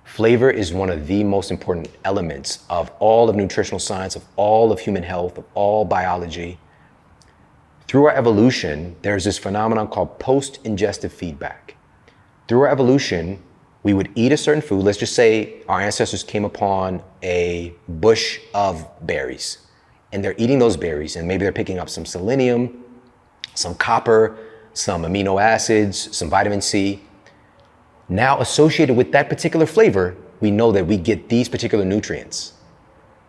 Flavor is one of the most important elements of all of nutritional science, of all of human health, of all biology. Through our evolution, there's this phenomenon called post-ingestive feedback. Through our evolution, we would eat a certain food. Let's just say our ancestors came upon a bush of berries and they're eating those berries and maybe they're picking up some selenium, some copper, some amino acids, some vitamin C. Now associated with that particular flavor, we know that we get these particular nutrients.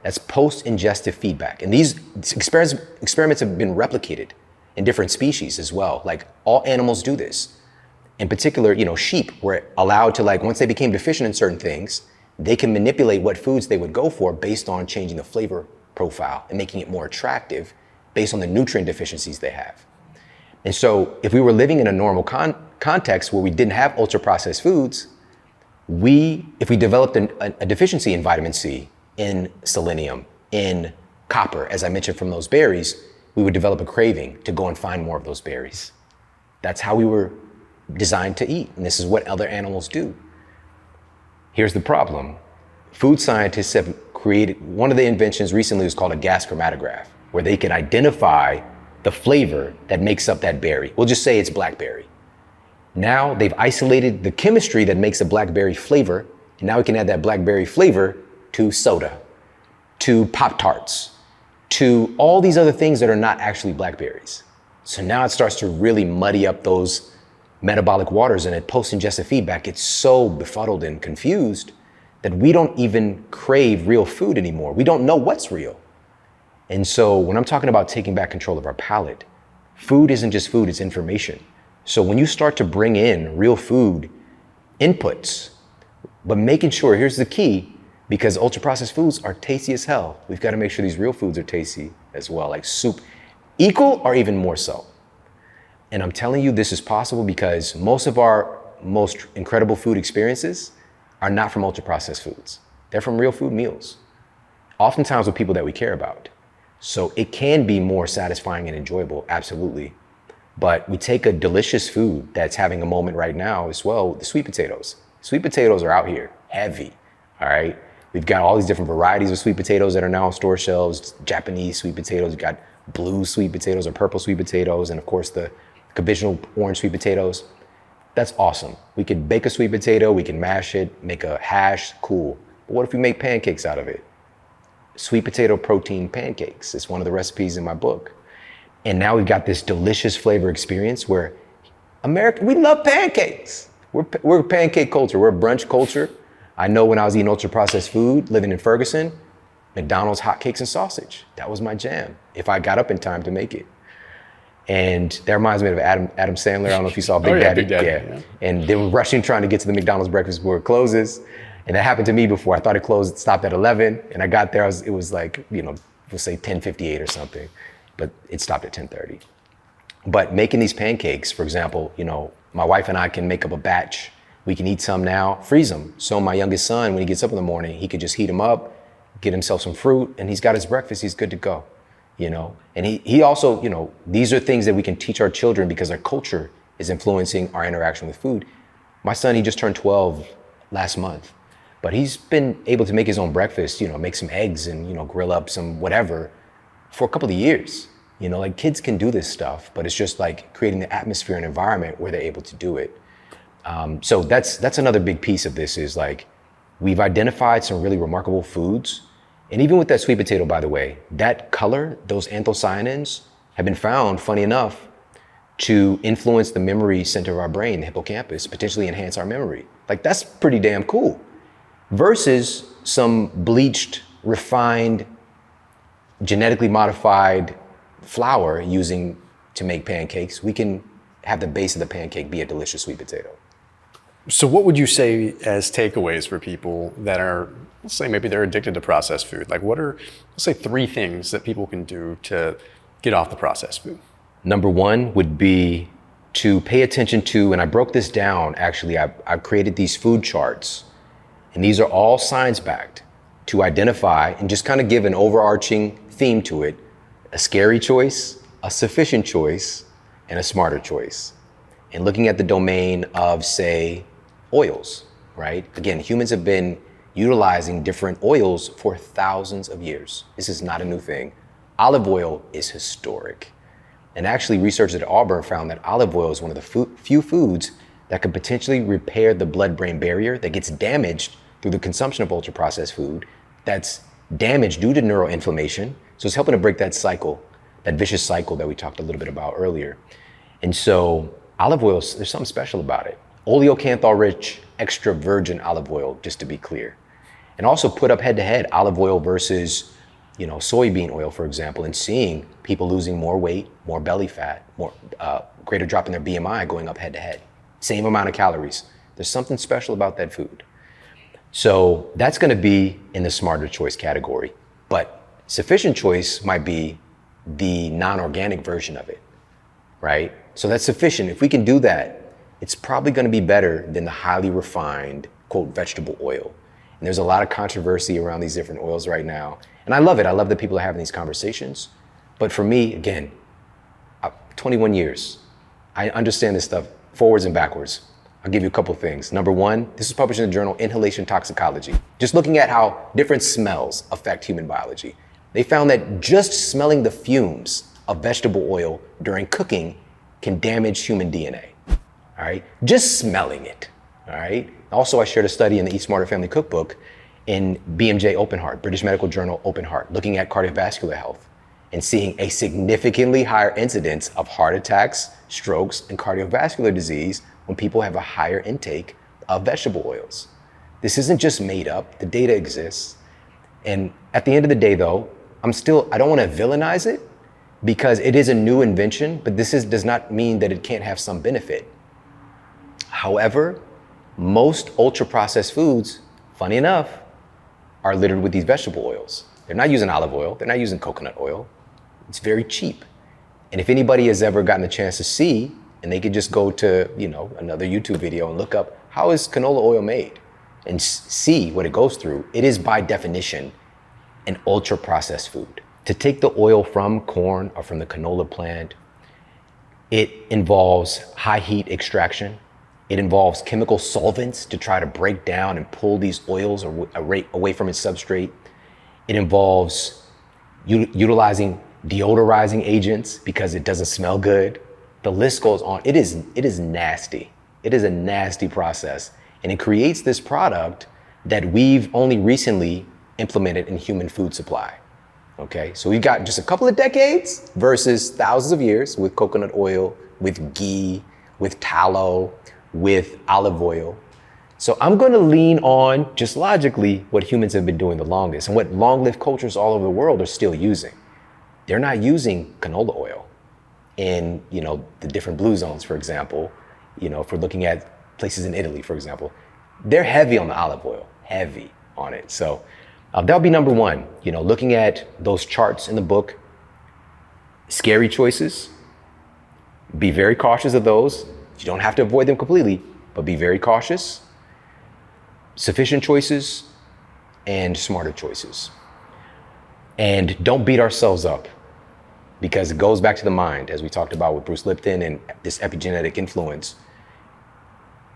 That's post-ingestive feedback. And these experiments have been replicated in different species as well. Like all animals do this. In particular, sheep were allowed to once they became deficient in certain things, they can manipulate what foods they would go for based on changing the flavor profile and making it more attractive based on the nutrient deficiencies they have. And so if we were living in a normal context where we didn't have ultra-processed foods, if we developed a deficiency in vitamin C, in selenium, in copper, as I mentioned from those berries, we would develop a craving to go and find more of those berries. That's how we were designed to eat, and this is what other animals do. Here's the problem. Food scientists have created, one of the inventions recently was called a gas chromatograph, where they can identify the flavor that makes up that berry. We'll just say it's blackberry. Now they've isolated the chemistry that makes a blackberry flavor, and now we can add that blackberry flavor to soda, to Pop-Tarts, to all these other things that are not actually blackberries. So now it starts to really muddy up those metabolic waters, and at post-ingestive feedback, it's so befuddled and confused that we don't even crave real food anymore. We don't know what's real. And so when I'm talking about taking back control of our palate, food isn't just food, it's information. So when you start to bring in real food inputs, but making sure, here's the key, because ultra processed foods are tasty as hell. We've got to make sure these real foods are tasty as well, like soup, equal or even more so. And I'm telling you, this is possible because most of our most incredible food experiences are not from ultra processed foods. They're from real food meals, oftentimes with people that we care about. So it can be more satisfying and enjoyable, absolutely. But we take a delicious food that's having a moment right now as well, the sweet potatoes. Sweet potatoes are out here, heavy, all right? We've got all these different varieties of sweet potatoes that are now on store shelves, Japanese sweet potatoes, we've got blue sweet potatoes or purple sweet potatoes, and of course the conventional orange sweet potatoes. That's awesome. We could bake a sweet potato, we can mash it, make a hash, cool. But what if we make pancakes out of it? Sweet potato protein pancakes. It's one of the recipes in my book. And now we've got this delicious flavor experience where America, we love pancakes. We're a pancake culture, we're a brunch culture. I know when I was eating ultra processed food, living in Ferguson, McDonald's hotcakes and sausage. That was my jam, if I got up in time to make it. And that reminds me of Adam Sandler. I don't know if you saw Big Daddy. Big Daddy. Yeah. And they were rushing trying to get to the McDonald's breakfast before it closes. And that happened to me before. I thought it closed, stopped at 11. And I got there, it was like, we'll say 10:58 or something. But it stopped at 10:30. But making these pancakes, for example, my wife and I can make up a batch. We can eat some now, freeze them. So my youngest son, when he gets up in the morning, he could just heat them up, get himself some fruit, and he's got his breakfast, he's good to go. And he also, these are things that we can teach our children because our culture is influencing our interaction with food. My son, he just turned 12 last month, but he's been able to make his own breakfast, make some eggs and, grill up some whatever for a couple of years. Like kids can do this stuff, but it's just like creating the atmosphere and environment where they're able to do it. So that's another big piece of this is like, we've identified some really remarkable foods. And even with that sweet potato, by the way, that color, those anthocyanins have been found, funny enough, to influence the memory center of our brain, the hippocampus, potentially enhance our memory. Like that's pretty damn cool. Versus some bleached, refined, genetically modified flour using to make pancakes. We can have the base of the pancake be a delicious sweet potato. So what would you say as takeaways for people that are, let's say maybe they're addicted to processed food? Like what are, let's say 3 things that people can do to get off the processed food? Number 1 would be to pay attention to, and I broke this down, actually, I created these food charts, and these are all science-backed, to identify and just kind of give an overarching theme to it, a scary choice, a sufficient choice, and a smarter choice. And looking at the domain of, say, oils, right? Again, humans have been utilizing different oils for thousands of years. This is not a new thing. Olive oil is historic. And actually, researchers at Auburn found that olive oil is one of the few foods that could potentially repair the blood-brain barrier that gets damaged through the consumption of ultra-processed food, that's damaged due to neuroinflammation. So it's helping to break that cycle, that vicious cycle that we talked a little bit about earlier. And so olive oil, there's something special about it. Oleocanthal-rich, extra virgin olive oil, just to be clear. And also put up head-to-head olive oil versus, soybean oil, for example, and seeing people losing more weight, more belly fat, more greater drop in their BMI going up head-to-head. Same amount of calories. There's something special about that food. So that's going to be in the smarter choice category. But sufficient choice might be the non-organic version of it, right? So that's sufficient. If we can do that, it's probably going to be better than the highly refined, quote, vegetable oil. And there's a lot of controversy around these different oils right now. And I love it. I love that people are having these conversations. But for me, again, 21 years, I understand this stuff forwards and backwards. I'll give you a couple of things. Number 1, this was published in the journal Inhalation Toxicology. Just looking at how different smells affect human biology. They found that just smelling the fumes of vegetable oil during cooking can damage human DNA. All right, just smelling it. All right. Also, I shared a study in the Eat Smarter Family Cookbook in BMJ Open Heart, British Medical Journal Open Heart, looking at cardiovascular health and seeing a significantly higher incidence of heart attacks, strokes, and cardiovascular disease when people have a higher intake of vegetable oils. This isn't just made up. The data exists. And at the end of the day, though, I don't want to villainize it, because it is a new invention, but does not mean that it can't have some benefit. However, most ultra-processed foods, funny enough, are littered with these vegetable oils. They're not using olive oil, they're not using coconut oil. It's very cheap. And if anybody has ever gotten a chance to see, and they could just go to, another YouTube video and look up, how is canola oil made? And see what it goes through. It is by definition an ultra-processed food. To take the oil from corn or from the canola plant, it involves high heat extraction. It involves chemical solvents to try to break down and pull these oils away from its substrate. It involves utilizing deodorizing agents because it doesn't smell good. The list goes on. It is nasty. It is a nasty process. And it creates this product that we've only recently implemented in human food supply. Okay, so we've got just a couple of decades versus thousands of years with coconut oil, with ghee, with tallow, with olive oil. So I'm going to lean on, just logically, what humans have been doing the longest and what long-lived cultures all over the world are still using. They're not using canola oil in, the different blue zones, for example. If we're looking at places in Italy, for example, they're heavy on the olive oil, heavy on it. So that'll be number one, looking at those charts in the book, scary choices, be very cautious of those. You don't have to avoid them completely, but be very cautious. Sufficient choices and smarter choices. And don't beat ourselves up, because it goes back to the mind, as we talked about with Bruce Lipton and this epigenetic influence.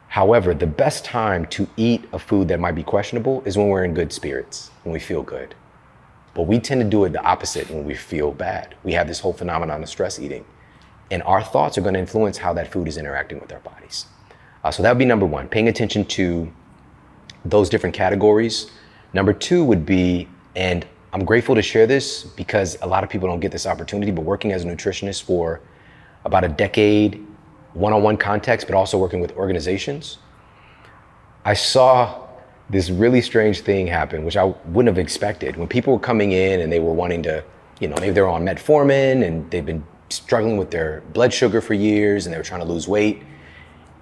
However, the best time to eat a food that might be questionable is when we're in good spirits, when we feel good. But we tend to do it the opposite when we feel bad. We have this whole phenomenon of stress eating. And our thoughts are going to influence how that food is interacting with our bodies. So that would be number one, paying attention to those different categories. Number two would be, and I'm grateful to share this because a lot of people don't get this opportunity, but working as a nutritionist for about a decade, one-on-one context, but also working with organizations, I saw this really strange thing happen, which I wouldn't have expected. When people were coming in and they were wanting to, maybe they're on metformin and they've been struggling with their blood sugar for years and they were trying to lose weight.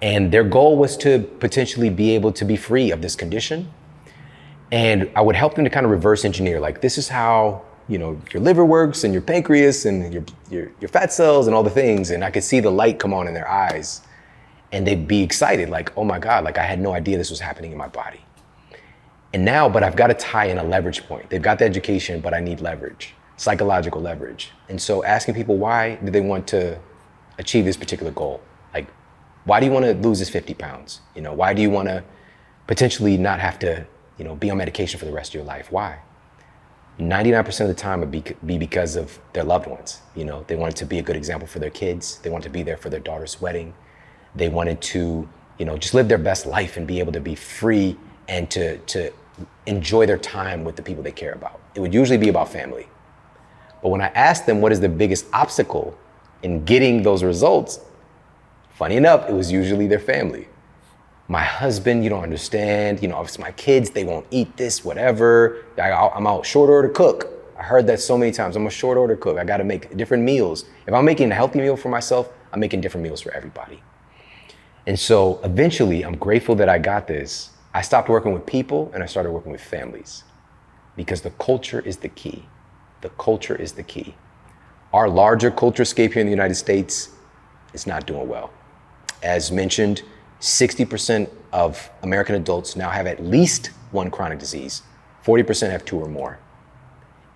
And their goal was to potentially be able to be free of this condition. And I would help them to kind of reverse engineer, like, this is how, your liver works and your pancreas and your fat cells and all the things. And I could see the light come on in their eyes and they'd be excited, like, oh my God, like I had no idea this was happening in my body. And now, but I've got to tie in a leverage point. They've got the education, but I need leverage, psychological leverage. And so asking people, why do they want to achieve this particular goal? Like, why do you want to lose this 50 pounds? Why do you want to potentially not have to, be on medication for the rest of your life? Why? 99% of the time would be because of their loved ones. They wanted to be a good example for their kids. They wanted to be there for their daughter's wedding. They wanted to, just live their best life and be able to be free and to enjoy their time with the people they care about. It would usually be about family. But when I asked them what is the biggest obstacle in getting those results, funny enough, it was usually their family. My husband, you don't understand, it's my kids, they won't eat this, whatever. I'm out short order cook. I heard that so many times. I'm a short order cook. I got to make different meals. If I'm making a healthy meal for myself, I'm making different meals for everybody. And so eventually, I'm grateful that I got this. I stopped working with people and I started working with families, because the culture is the key. The culture is the key. Our larger culture scape here in the United States is not doing well. As mentioned, 60% of American adults now have at least one chronic disease. 40% have two or more.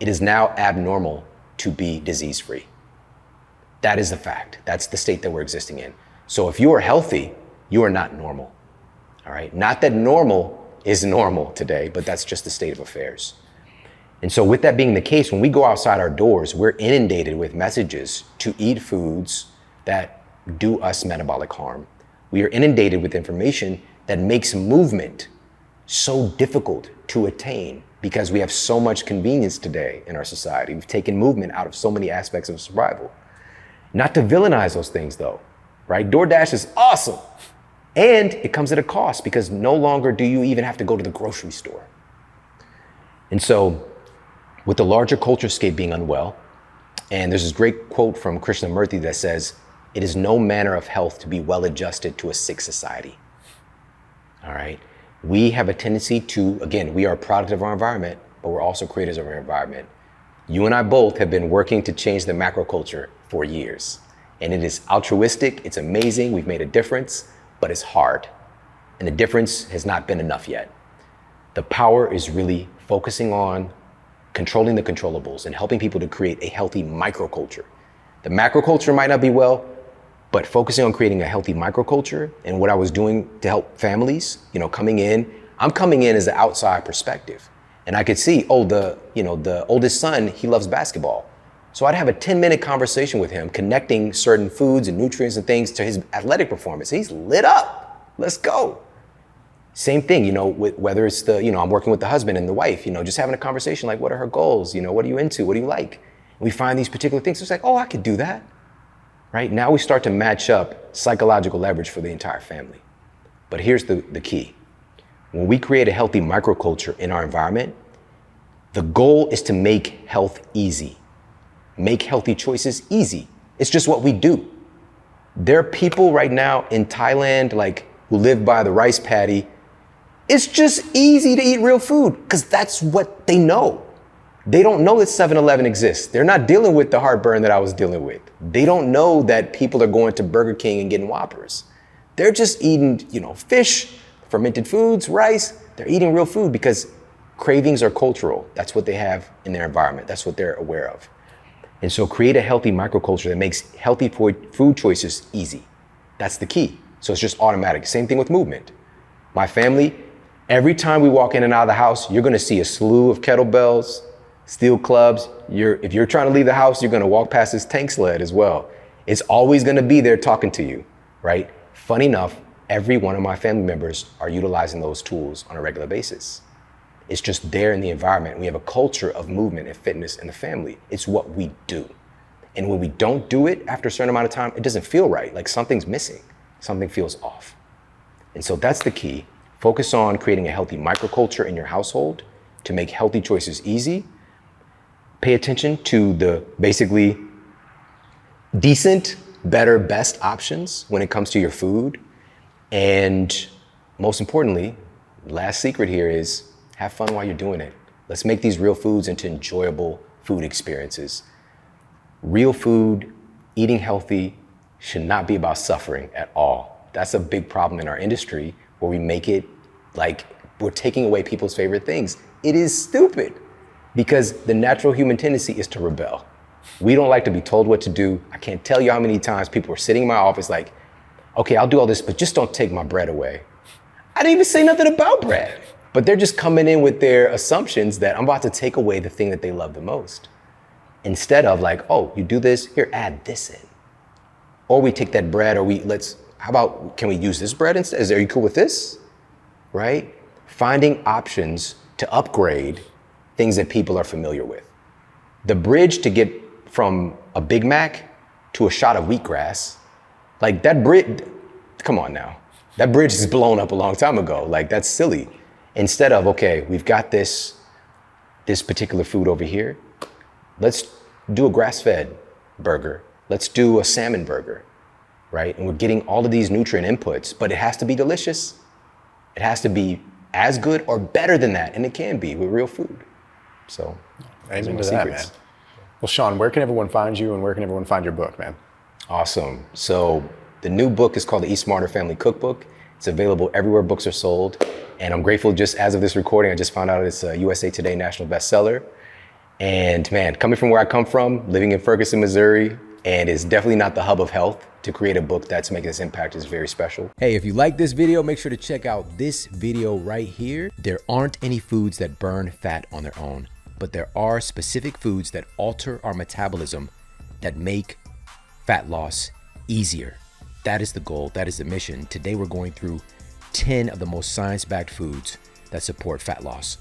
It is now abnormal to be disease-free. That is the fact. That's the state that we're existing in. So if you are healthy, you are not normal. All right? Not that normal is normal today, but that's just the state of affairs. And so with that being the case, when we go outside our doors, we're inundated with messages to eat foods that do us metabolic harm. We are inundated with information that makes movement so difficult to attain because we have so much convenience today in our society. We've taken movement out of so many aspects of survival. Not to villainize those things though, right? DoorDash is awesome. And it comes at a cost because no longer do you even have to go to the grocery store. And so with the larger culture scape being unwell, And there's this great quote from Krishnamurti that says, "It is no manner of health to be well adjusted to a sick society." All right. We have a tendency to, again, we are a product of our environment, but we're also creators of our environment. You and I both have been working to change the macro culture for years. And it is altruistic, it's amazing, we've made a difference, but it's hard. And the difference has not been enough yet. The power is really focusing on controlling the controllables and helping people to create a healthy microculture. The macroculture might not be well, but focusing on creating a healthy microculture and what I was doing to help families, coming in, I'm coming in as an outside perspective. And I could see, the oldest son, he loves basketball. So I'd have a 10-minute conversation with him, connecting certain foods and nutrients and things to his athletic performance. He's lit up. Let's go. Same thing, whether it's I'm working with the husband and the wife, just having a conversation like, what are her goals? What are you into? What do you like? And we find these particular things. It's like, oh, I could do that. Right? Now we start to match up psychological leverage for the entire family. But here's the key. When we create a healthy microculture in our environment, the goal is to make health easy. Make healthy choices easy. It's just what we do. There are people right now in Thailand, who live by the rice paddy. It's just easy to eat real food because that's what they know. They don't know that 7-Eleven exists. They're not dealing with the heartburn that I was dealing with. They don't know that people are going to Burger King and getting Whoppers. They're just eating, fish, fermented foods, rice. They're eating real food because cravings are cultural. That's what they have in their environment. That's what they're aware of. And so create a healthy microculture that makes healthy food choices easy. That's the key. So it's just automatic. Same thing with movement. My family, every time we walk in and out of the house, you're gonna see a slew of kettlebells, steel clubs. If you're trying to leave the house, you're gonna walk past this tank sled as well. It's always gonna be there talking to you, right? Funny enough, every one of my family members are utilizing those tools on a regular basis. It's just there in the environment. We have a culture of movement and fitness in the family. It's what we do. And when we don't do it after a certain amount of time, it doesn't feel right, like something's missing. Something feels off. And so that's the key. Focus on creating a healthy microculture in your household to make healthy choices easy. Pay attention to the basically decent, better, best options when it comes to your food. And most importantly, last secret here is have fun while you're doing it. Let's make these real foods into enjoyable food experiences. Real food, eating healthy, should not be about suffering at all. That's a big problem in our industry where we make it like we're taking away people's favorite things. It is stupid because the natural human tendency is to rebel. We don't like to be told what to do. I can't tell you how many times people are sitting in my office like, okay, I'll do all this, but just don't take my bread away. I didn't even say nothing about bread, but they're just coming in with their assumptions that I'm about to take away the thing that they love the most. Instead of like, oh, you do this, here, add this in. Or we take that bread, or how about, can we use this bread instead? Are you cool with this? Right? Finding options to upgrade things that people are familiar with. The bridge to get from a Big Mac to a shot of wheatgrass, like that bridge, come on now. That bridge is blown up a long time ago. Like that's silly. Instead of, okay, we've got this particular food over here. Let's do a grass-fed burger. Let's do a salmon burger, right? And we're getting all of these nutrient inputs, but it has to be delicious. It has to be as good or better than that, and it can be with real food. So, amen to that, man. Well, Shawn, where can everyone find you and where can everyone find your book, man? Awesome. So the new book is called the Eat Smarter Family Cookbook. It's available everywhere books are sold. And I'm grateful just as of this recording, I just found out it's a USA Today national bestseller. And man, coming from where I come from, living in Ferguson, Missouri, and it's definitely not the hub of health, to create a book that's making this impact is very special. Hey, if you like this video, make sure to check out this video right here. There aren't any foods that burn fat on their own, but there are specific foods that alter our metabolism that make fat loss easier. That is the goal, that is the mission. Today we're going through 10 of the most science-backed foods that support fat loss.